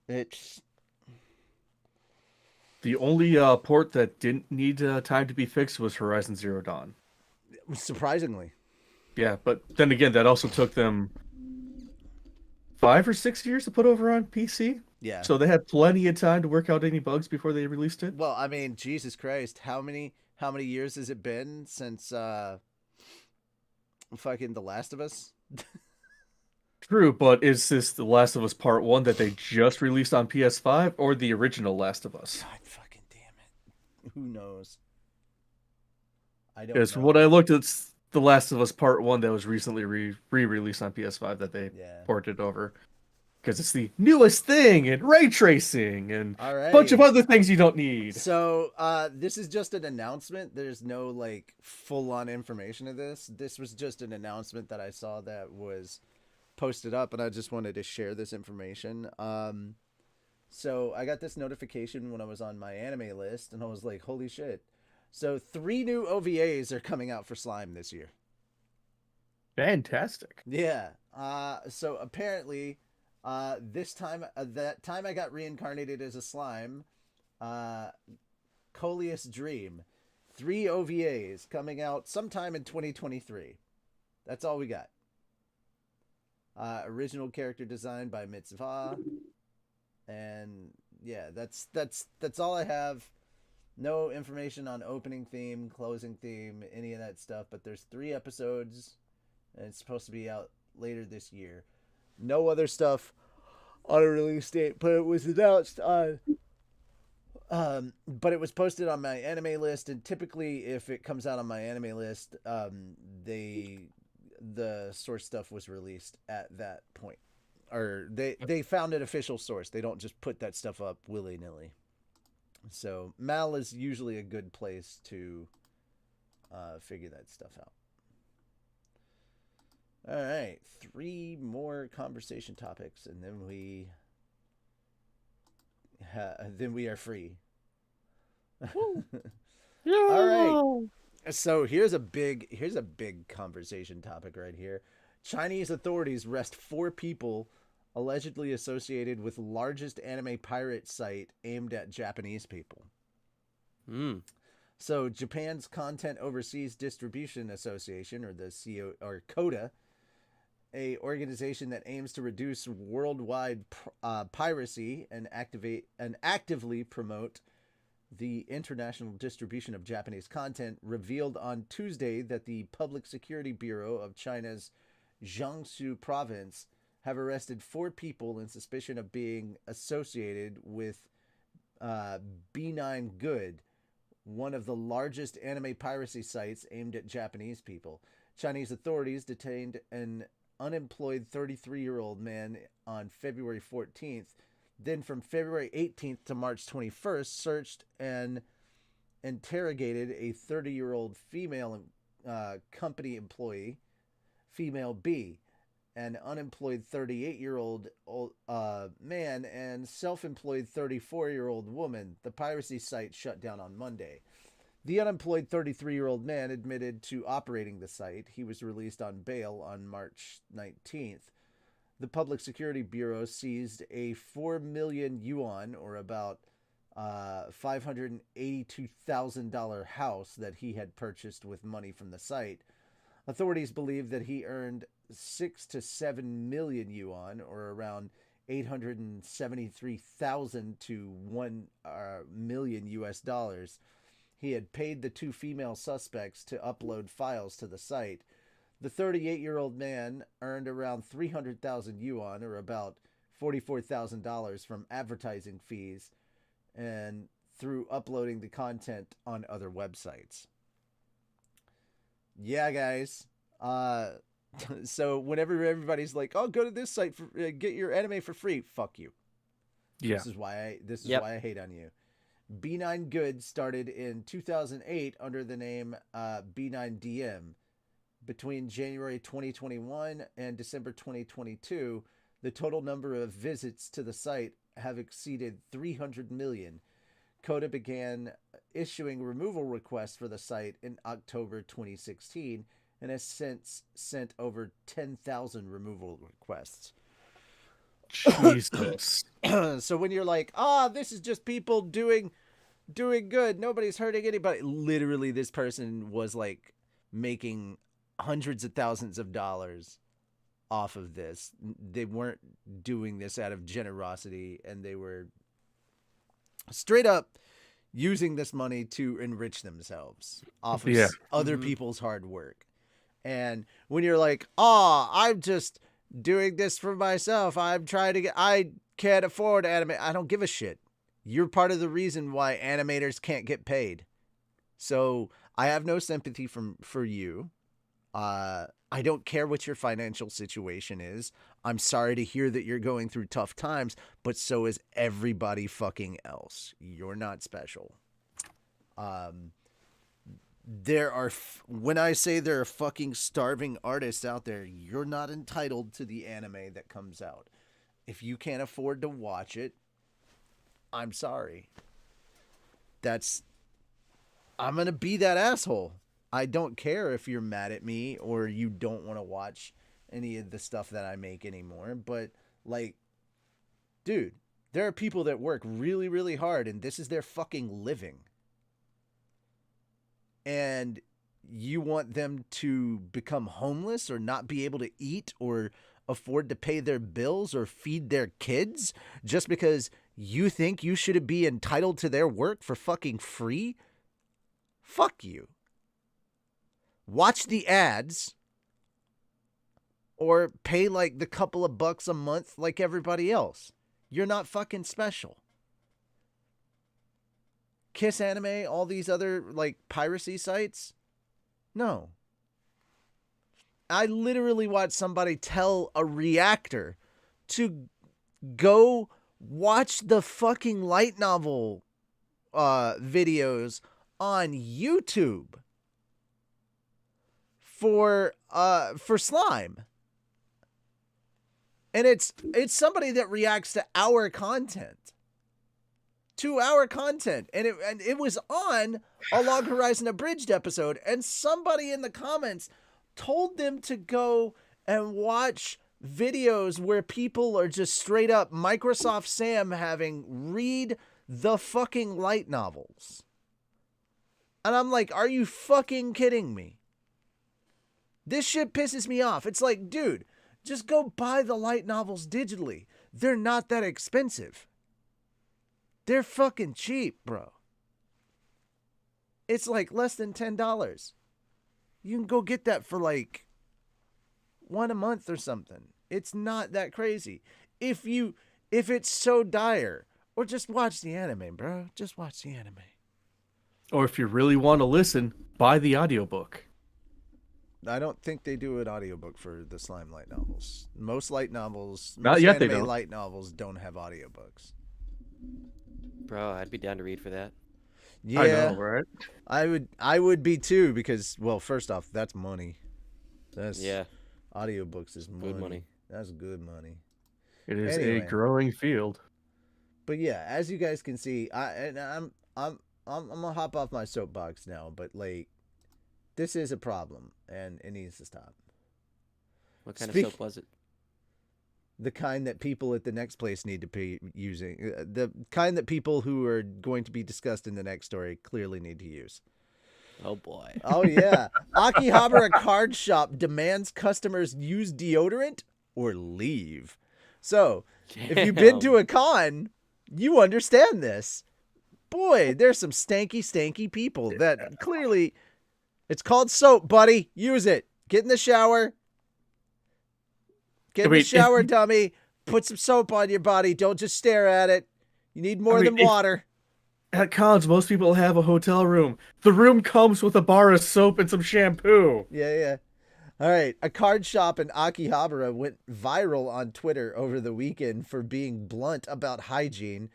It's the only port that didn't need time to be fixed was Horizon Zero Dawn. Surprisingly. Yeah, but then again, that also took them 5 or 6 years to put over on PC. Yeah. So they had plenty of time to work out any bugs before they released it. Well, I mean, Jesus Christ, how many years has it been since fucking The Last of Us? True, but is this The Last of Us Part 1 that they just released on PS5 or the original Last of Us? God fucking damn it. Who knows? I don't know. Because from what I looked at, it's The Last of Us Part 1 that was recently re-released on PS5 that they ported over. because it's the newest thing and ray tracing and All a bunch of right. other things you don't need. So, this is just an announcement. There's no like full-on information of this. This was just an announcement that I saw that was posted up, and I just wanted to share this information. So I got this notification when I was on my anime list, and I was like, "Holy shit!" So 3 new OVAs are coming out for Slime this year. Fantastic. Yeah. So apparently, this time, that time I got reincarnated as a slime, Coleus Dream, 3 OVAs coming out sometime in 2023. That's all we got. Original character design by Mitzvah, and yeah, that's all I have. No information on opening theme, closing theme, any of that stuff. But there's 3 episodes, and it's supposed to be out later this year. No other stuff on a release date, but it was announced on. But it was posted on my anime list, and typically, if it comes out on my anime list, the source stuff was released at that point, or they found an official source. They don't just put that stuff up willy nilly. So Mal is usually a good place to figure that stuff out. All right, 3 more conversation topics, and then we are free. All right. So here's a big conversation topic right here. Chinese authorities arrest 4 people allegedly associated with largest anime pirate site aimed at Japanese people. So Japan's Content Overseas Distribution Association, or the CO, or CODA, a organization that aims to reduce worldwide piracy and actively promote the international distribution of Japanese content, revealed on Tuesday that the Public Security Bureau of China's Jiangsu province have arrested 4 people in suspicion of being associated with B9 Good, one of the largest anime piracy sites aimed at Japanese people. Chinese authorities detained an unemployed 33-year-old man on February 14th. Then from February 18th to March 21st, searched and interrogated a 30-year-old female company employee, female B, an unemployed 38-year-old man, and self-employed 34-year-old woman. The piracy site shut down on Monday. The unemployed 33-year-old man admitted to operating the site. He was released on bail on March 19th. The Public Security Bureau seized a 4 million yuan, or about $582,000 house that he had purchased with money from the site. Authorities believe that he earned 6 to 7 million yuan, or around 873,000 to 1 million US dollars. He had paid the 2 female suspects to upload files to the site. The 38-year-old man earned around 300,000 yuan, or about $44,000, from advertising fees and through uploading the content on other websites. Yeah, guys. So whenever everybody's like, "Oh, go to this site for get your anime for free," fuck you. Yeah. This is why I hate on you. B9 Good started in 2008 under the name B9DM. Between January 2021 and December 2022, the total number of visits to the site have exceeded 300 million. CODA began issuing removal requests for the site in October 2016 and has since sent over 10,000 removal requests. Jesus. So when you're like, this is just people doing good, nobody's hurting anybody. Literally, this person was like making hundreds of thousands of dollars off of this. They weren't doing this out of generosity, and they were straight up using this money to enrich themselves off of other people's hard work. And when you're like, I'm just doing this for myself, I can't afford anime, I don't give a shit. You're part of the reason why animators can't get paid. So I have no sympathy for you. I don't care what your financial situation is. I'm sorry to hear that you're going through tough times, but so is everybody fucking else. You're not special. When I say there are fucking starving artists out there, you're not entitled to the anime that comes out. If you can't afford to watch it, I'm sorry. I'm going to be that asshole. I don't care if you're mad at me or you don't want to watch any of the stuff that I make anymore. But, like, dude, there are people that work really, really hard and this is their fucking living. And you want them to become homeless or not be able to eat or afford to pay their bills or feed their kids just because you think you should be entitled to their work for fucking free? Fuck you. Watch the ads or pay like the couple of bucks a month like everybody else. You're not fucking special. Kiss Anime, all these other like piracy sites? No. I literally watched somebody tell a reactor to go watch the fucking light novel videos on YouTube for slime. And it's somebody that reacts to our content. And it was on a Log Horizon Abridged episode, and somebody in the comments told them to go and watch videos where people are just straight up Microsoft Sam having read the fucking light novels. And I'm like, are you fucking kidding me? This shit pisses me off. It's like, dude, just go buy the light novels digitally. They're not that expensive. They're fucking cheap, bro. It's like less than $10. You can go get that for like $1 a month or something. It's not that crazy. If it's so dire, or just watch the anime, bro. Just watch the anime. Or if you really want to listen, buy the audiobook. I don't think they do an audiobook for the slime light novels. Most light novels, Not yet, anime they don't. light novels don't have audiobooks. Bro, I'd be down to read for that. Yeah, I know, right? I would be too, because, well, first off, that's money. Yeah. Audiobooks is money. Good money. That's good money. It is Anyway. a growing field. But yeah, as you guys can see, I'm gonna hop off my soapbox now, but like, this is a problem and it needs to stop. What kind of soap was it? The kind that people at the next place need to be using. The kind that people who are going to be discussed in the next story clearly need to use. Oh boy. Oh yeah. Akihabara Card Shop demands customers use deodorant or leave. So, if you've been to a con, you understand this. Boy, there's some stanky people that clearly... It's called soap, buddy. Use it. Get in the shower. Get in the shower, dummy. Put some soap on your body. Don't just stare at it. You need more than water. At cons, most people have a hotel room. The room comes with a bar of soap and some shampoo. Yeah. All right. A card shop in Akihabara went viral on Twitter over the weekend for being blunt about hygiene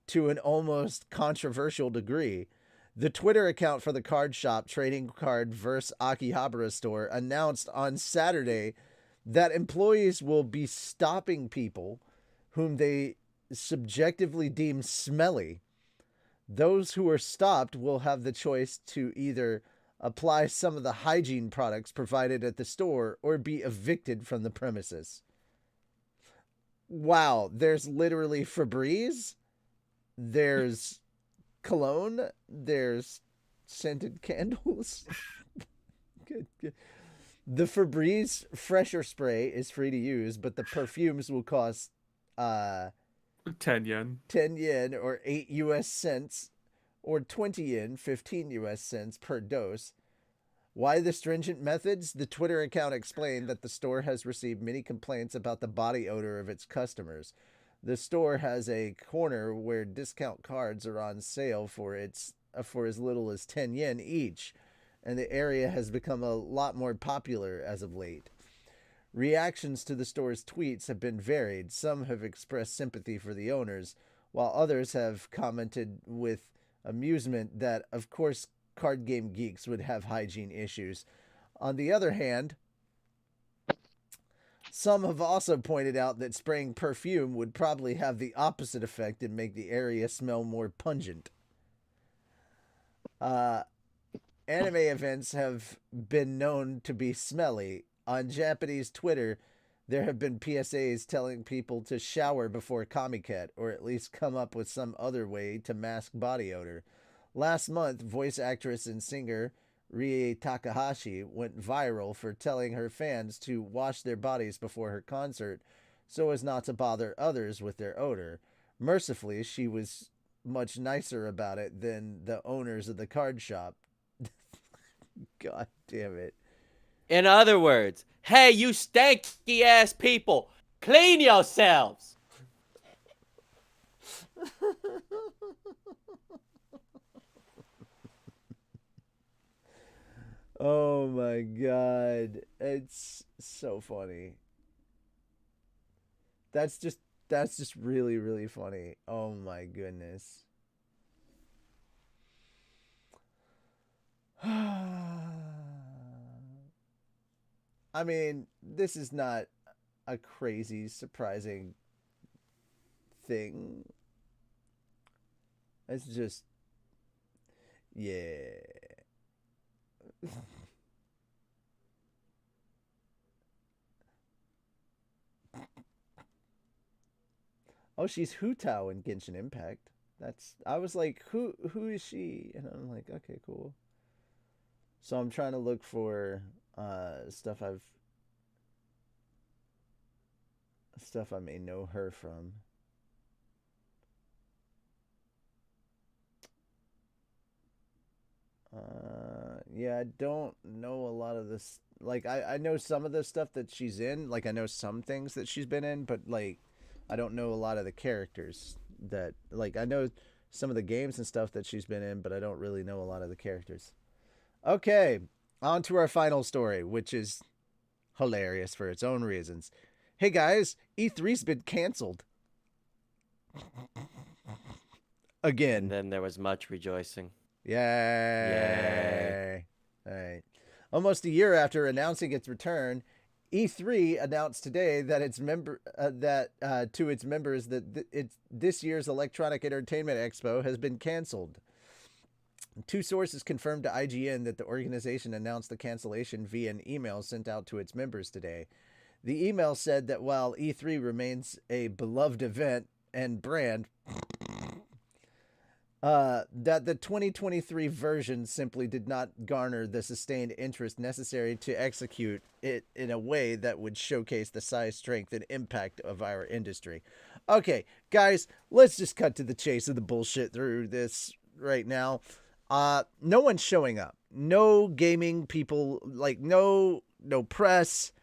to an almost controversial degree. The Twitter account for the card shop Trading Card vs. Akihabara store announced on Saturday that employees will be stopping people whom they subjectively deem smelly. Those who are stopped will have the choice to either apply some of the hygiene products provided at the store or be evicted from the premises. Wow, there's literally Febreze, there's cologne, there's scented candles. Good. The Febreze fresher spray is free to use, but the perfumes will cost 10 yen. 10 yen or 8 US cents, or 20 yen, 15 US cents per dose. Why the stringent methods? The Twitter account explained that the store has received many complaints about the body odor of its customers. The store has a corner where discount cards are on sale for as little as 10 yen each, and the area has become a lot more popular as of late. Reactions to the store's tweets have been varied. Some have expressed sympathy for the owners, while others have commented with amusement that, of course, card game geeks would have hygiene issues. On the other hand, some have also pointed out that spraying perfume would probably have the opposite effect and make the area smell more pungent. Anime events have been known to be smelly. On Japanese Twitter, there have been PSAs telling people to shower before Comiket, or at least come up with some other way to mask body odor. Last month, voice actress and singer Rie Takahashi went viral for telling her fans to wash their bodies before her concert so as not to bother others with their odor. Mercifully, she was much nicer about it than the owners of the card shop. God damn it. In other words, hey, you stanky ass people, clean yourselves. Oh my god. It's so funny. That's just really, really funny. Oh my goodness. I mean, this is not a crazy, surprising thing. It's just, yeah. Oh, she's Hutao in Genshin Impact. I was like, who is she? And I'm like, okay, cool. So I'm trying to look for stuff I may know her from. Yeah, I don't know a lot of this. Like, I know some of the stuff that she's in. Like, I know some things that she's been in, but like, I don't know a lot of the characters that. Like, I know some of the games and stuff that she's been in, but I don't really know a lot of the characters. Okay, on to our final story, which is hilarious for its own reasons. Hey guys, E3's been canceled. Again. And then there was much rejoicing. Yay. Yay. All right. Almost a year after announcing its return, E3 announced today that to its members that this year's Electronic Entertainment Expo has been canceled. Two sources confirmed to IGN that the organization announced the cancellation via an email sent out to its members today. The email said that while E3 remains a beloved event and brand, that the 2023 version simply did not garner the sustained interest necessary to execute it in a way that would showcase the size, strength, and impact of our industry. Okay, guys, let's just cut to the chase of the bullshit through this right now. No one's showing up. No gaming people, like no press,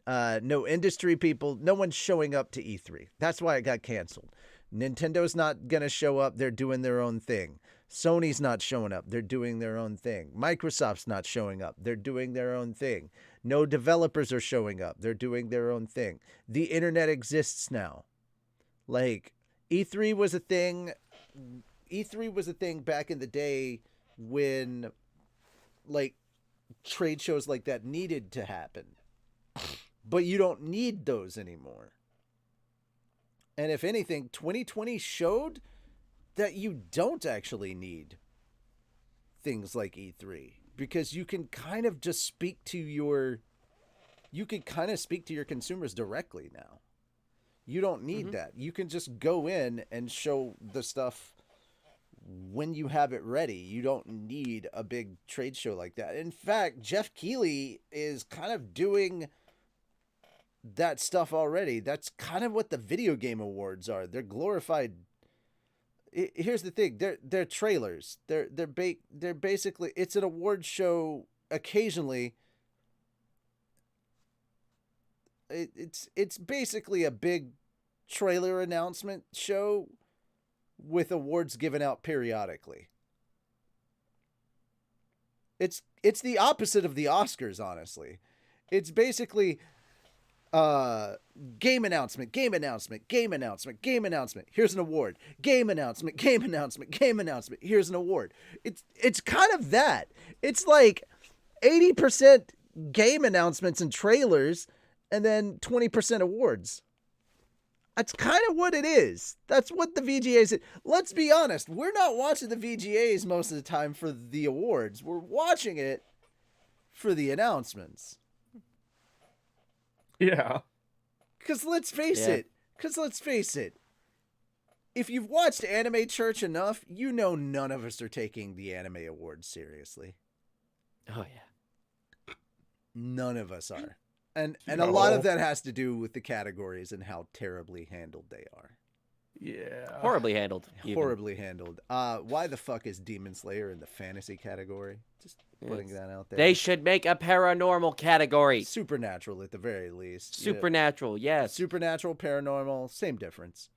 no industry people. No one's showing up to E3. That's why it got canceled. Nintendo's not going to show up. They're doing their own thing. Sony's not showing up. They're doing their own thing. Microsoft's not showing up. They're doing their own thing. No developers are showing up. They're doing their own thing. The internet exists now. Like, E3 was a thing. E3 was a thing back in the day when, like, trade shows like that needed to happen. But you don't need those anymore. And if anything, 2020 showed that you don't actually need things like E3, because you can kind of just speak to your consumers directly now. You don't need that. You can just go in and show the stuff when you have it ready. You don't need a big trade show like that. In fact, Jeff Keighley is kind of doing that stuff already. That's kind of what the video game awards are. They're glorified. Here's the thing. They're trailers. They're basically, it's an award show occasionally. It's basically a big trailer announcement show with awards given out periodically. It's the opposite of the Oscars, honestly. It's basically game announcement, game announcement, game announcement, game announcement. Here's an award. Game announcement, game announcement, game announcement. Here's an award. It's kind of that. It's like 80% game announcements and trailers and then 20% awards. That's kind of what it is. That's what the VGAs is. Let's be honest. We're not watching the VGAs most of the time for the awards. We're watching it for the announcements. Yeah. Because let's face it. If you've watched Anime Church enough, you know none of us are taking the anime awards seriously. Oh, yeah. None of us are. And a lot of that has to do with the categories and how terribly handled they are. Yeah. Horribly handled. Even. Horribly handled. Why the fuck is Demon Slayer in the fantasy category? Just putting that out there. They should make a paranormal category. Supernatural at the very least. Supernatural, yes. Supernatural, paranormal, same difference.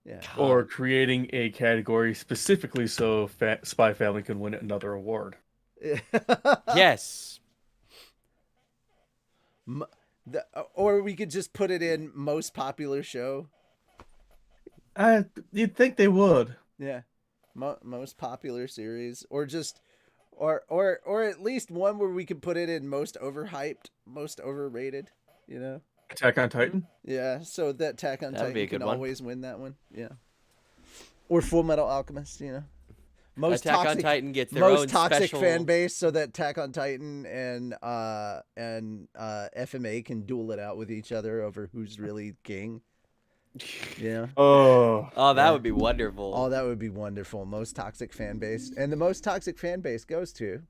Yeah. Or creating a category specifically so Spy Family can win another award. Yes. Or we could just put it in most popular show. You'd think they would. Yeah. Most popular series. Or just... Or at least one where we could put it in most overhyped, most overrated, you know? Attack on Titan? Yeah, so that Attack on Titan can one. always win that one. Yeah. Or Full Metal Alchemist, you know? Most Attack toxic, on Titan gets their own most toxic special... fan base, so that Attack on Titan and FMA can duel it out with each other over who's really king. Yeah. Oh, that would be wonderful. Oh, that would be wonderful. Most toxic fan base, and the most toxic fan base goes to.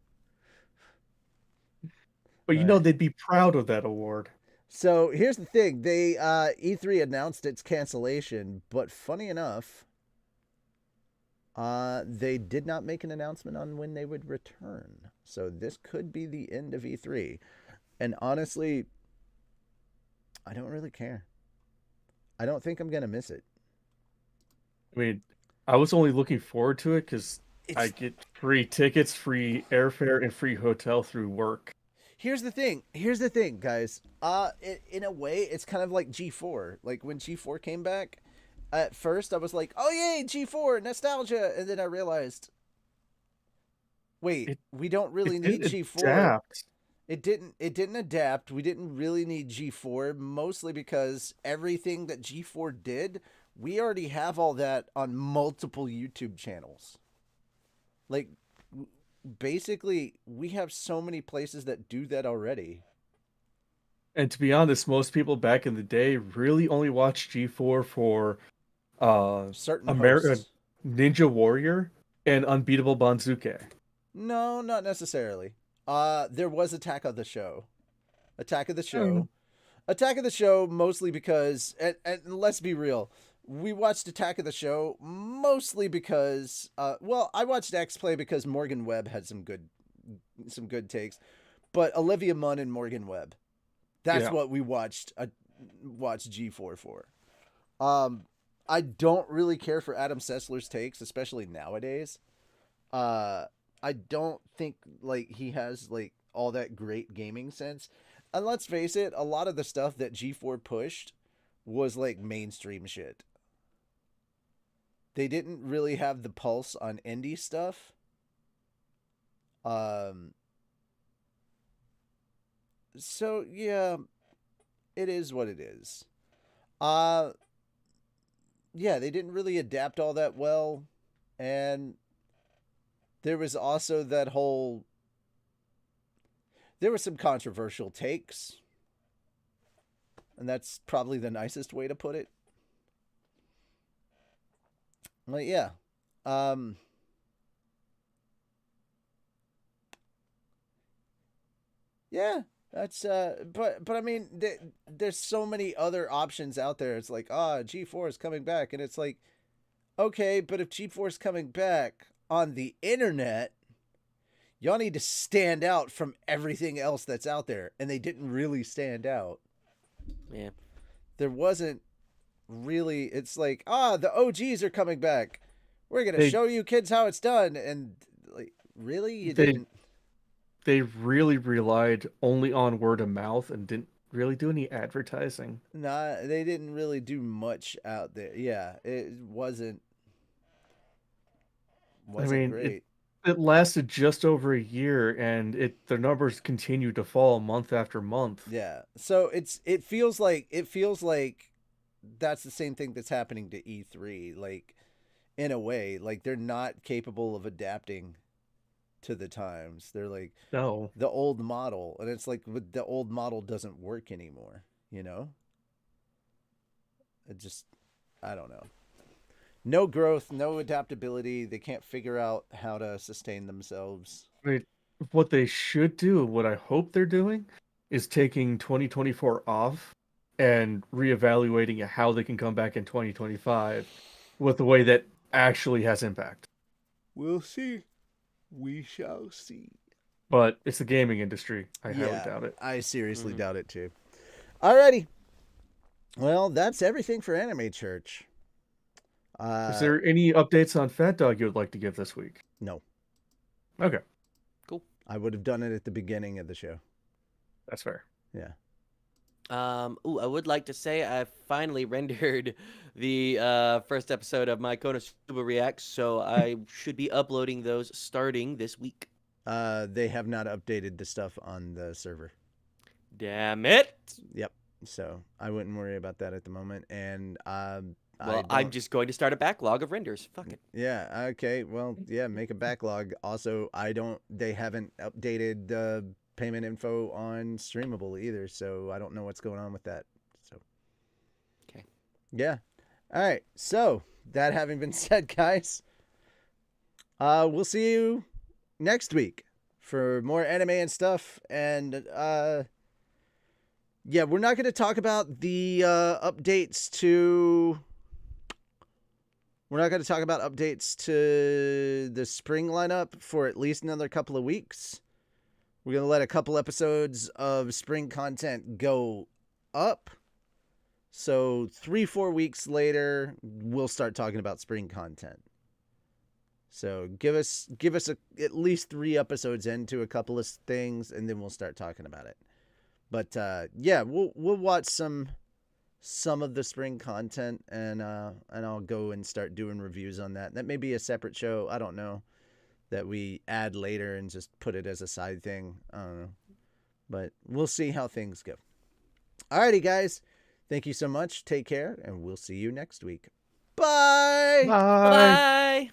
But you know they'd be proud of that award. So here's the thing: they E3 announced its cancellation, but funny enough, they did not make an announcement on when they would return. So this could be the end of E3, and honestly, I don't really care. I don't think I'm gonna miss it. I mean, I was only looking forward to it because I get free tickets, free airfare, and free hotel through work. Here's the thing, guys. In a way, it's kind of like G4. Like when G4 came back, at first I was like, "Oh yay, G4 nostalgia," and then I realized, wait, we don't really need G4. Adapt. It didn't adapt. We didn't really need G4, mostly because everything that G4 did, we already have all that on multiple YouTube channels. Like, basically, we have so many places that do that already. And to be honest, most people back in the day really only watched G4 for certain American hosts. Ninja Warrior and Unbeatable Banzuke. No, not necessarily. There was Attack of the Show. Attack of the Show mostly because, and let's be real, we watched Attack of the Show mostly because, I watched X Play because Morgan Webb had some good takes, but Olivia Munn and Morgan Webb, that's what we watched G4 for. I don't really care for Adam Sessler's takes, especially nowadays. I don't think like he has like all that great gaming sense. And let's face it, a lot of the stuff that G4 pushed was like mainstream shit. They didn't really have the pulse on indie stuff. So yeah, it is what it is. Yeah, they didn't really adapt all that well, and there was also that whole... There were some controversial takes. And that's probably the nicest way to put it. But yeah. Yeah, that's... But I mean, there's so many other options out there. It's like, G4 is coming back. And it's like, okay, but if G4 is coming back on the internet, y'all need to stand out from everything else that's out there. And they didn't really stand out. Yeah. There wasn't really... It's like, the OGs are coming back. We're going to show you kids how it's done. And like, really? You didn't... they really relied only on word of mouth and didn't really do any advertising. Nah, they didn't really do much out there. Yeah, it I wasn't mean, it great. it lasted just over a year, and the numbers continued to fall month after month. Yeah. So it feels like that's the same thing that's happening to E3. Like in a way, like they're not capable of adapting to the times. They're like No, the old model, and it's like the old model doesn't work anymore. You know, it just I don't know. No growth, no adaptability. They can't figure out how to sustain themselves. I mean, what they should do, what I hope they're doing, is taking 2024 off and reevaluating how they can come back in 2025 with a way that actually has impact. We'll see. We shall see. But it's the gaming industry. I highly Yeah, doubt it. I seriously Mhm. doubt it too. Alrighty. Well, that's everything for Anime Church. Is Uh, there any updates on Fat Dog you would like to give this week? no, Okay, Cool. I would have done it at the beginning of the show. that's fair. Yeah. I would like to say I finally rendered the first episode of my Konosuba Reacts, so I should be uploading those starting this week. They have not updated the stuff on the server. Damn it! Yep. So I wouldn't worry about that at the moment. And Well, I'm just going to start a backlog of renders. Fuck it. Yeah. Okay. Well, yeah. Make a backlog. Also, I don't. They haven't updated the payment info on Streamable either, so I don't know what's going on with that. So. Okay. Yeah. All right. So that having been said, guys, we'll see you next week for more anime and stuff. And yeah, we're not going to talk about the updates to. We're not going to talk about updates to the spring lineup for at least another couple of weeks. We're going to let a couple episodes of spring content go up. So 3-4 weeks later, we'll start talking about spring content. So give us at least 3 episodes into a couple of things, and then we'll start talking about it. But yeah, we'll watch some of the spring content, and I'll go and start doing reviews on that. That may be a separate show. I don't know, that we add later and just put it as a side thing. I don't know, but we'll see how things go. Alrighty, guys. Thank you so much. Take care, and we'll see you next week. Bye. Bye. Bye.